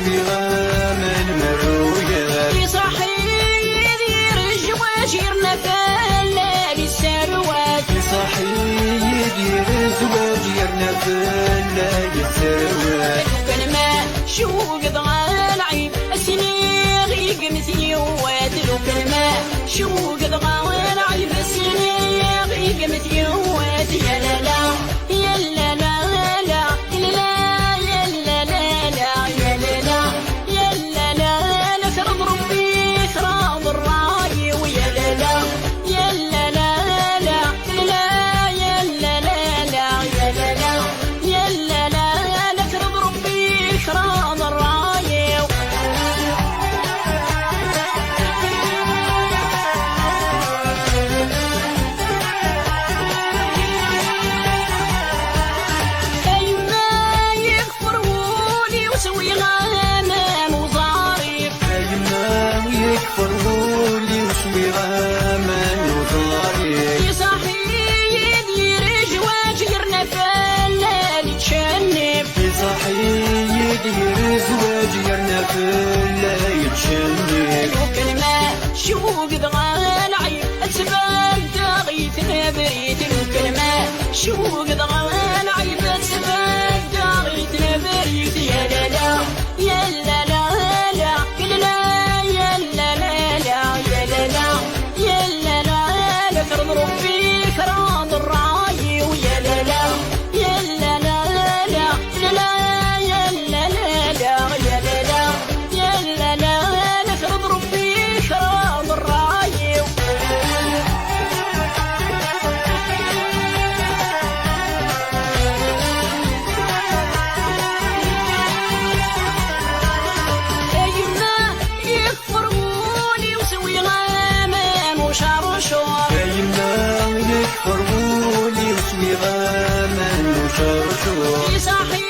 وسوي غامان مروية يصحي يدير الزواج يرنفل للثروات يصحي يدير الزواج يرنفل للثروات كان ما شوق ضغى العيب السنيغ يقمثيوات لو كان ما شوق ضغى العيب السنيغ يقمثيوات يا لا لا يا لا لا لا يا لا لا لا يا لا لا يا لا لا لا فرض ربي فرض الراي ويا لا لا يا لا لا لا يا لا لا لا يا لا لا يا لا لا لا فرض ربي فرض الراي فرولي وسوي غامان وضاري يصحي يدير زواج يرنفل يتشنف يصحي يدير زواج يرنفل يتشنف وكل ما شوق ضغى العيب أتبال داغي تنبريت وكل ما شوق ضغى العيب أتبال داغي تنبريت يا لا لا يا لا لا لا يا لا يا لا لا لا يا لا لا يا لا لا لا فرض ربي فرض الراي ويا لا لا يا لا لا لا يا لا لا يا لا لا يا لا لا لا فرض ربي فرض الراي يما يكفروني وسوي غامان وشرشور يما يكفرولي وسوي غامان وشرشور يصحي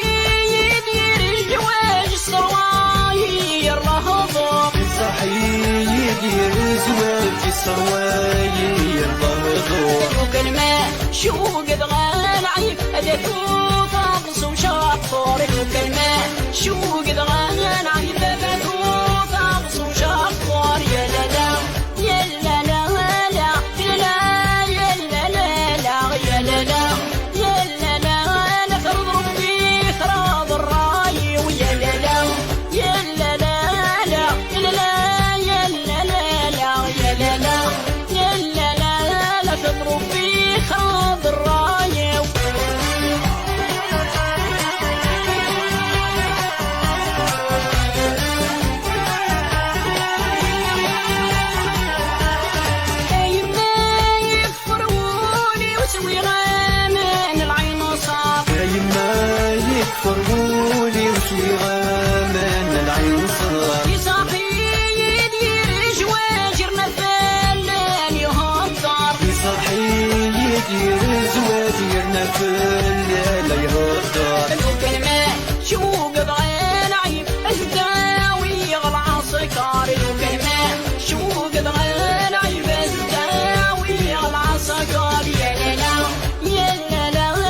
يدير الزواج السرواير لهضم يصحي يدير زواج السرواير لهضم وكل ما شوق ضغى العيب أدكو فاضس وشاطر وكل ما شوق ضغى العيب أدكو فاضس وشاطر يا لا لا يا لا لا لا يا لا لا يا لا لا لا يا لا لا لا فرض ربي فرض الراي ويا لا لا يا لا لا لا يا لا لا يا لا لا يا لا لا لا فرض ربي فرض الراي فرولي وسوي غامان العين صار يصحي يدير زواج يرنفل يهضر يصحي يدير زواج يرنفل لا يهضر وكل ما شوق ضغى العيب الزداوي يغلى سكر وكل ما شوق ضغى العيب الزداوي يغلى سكر يا لا لا يا لا لا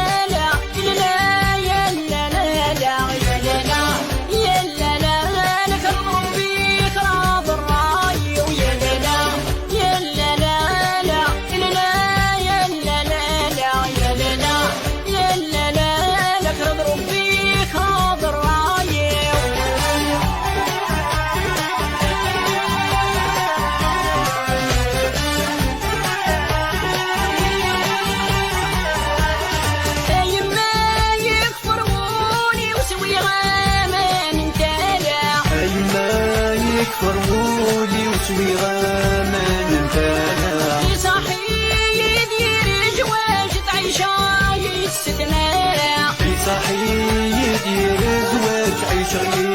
فرولي وسوي غامان انتهى يصحي يدير زواج تعيشة يستثنى يصحي يدير زواج عيشة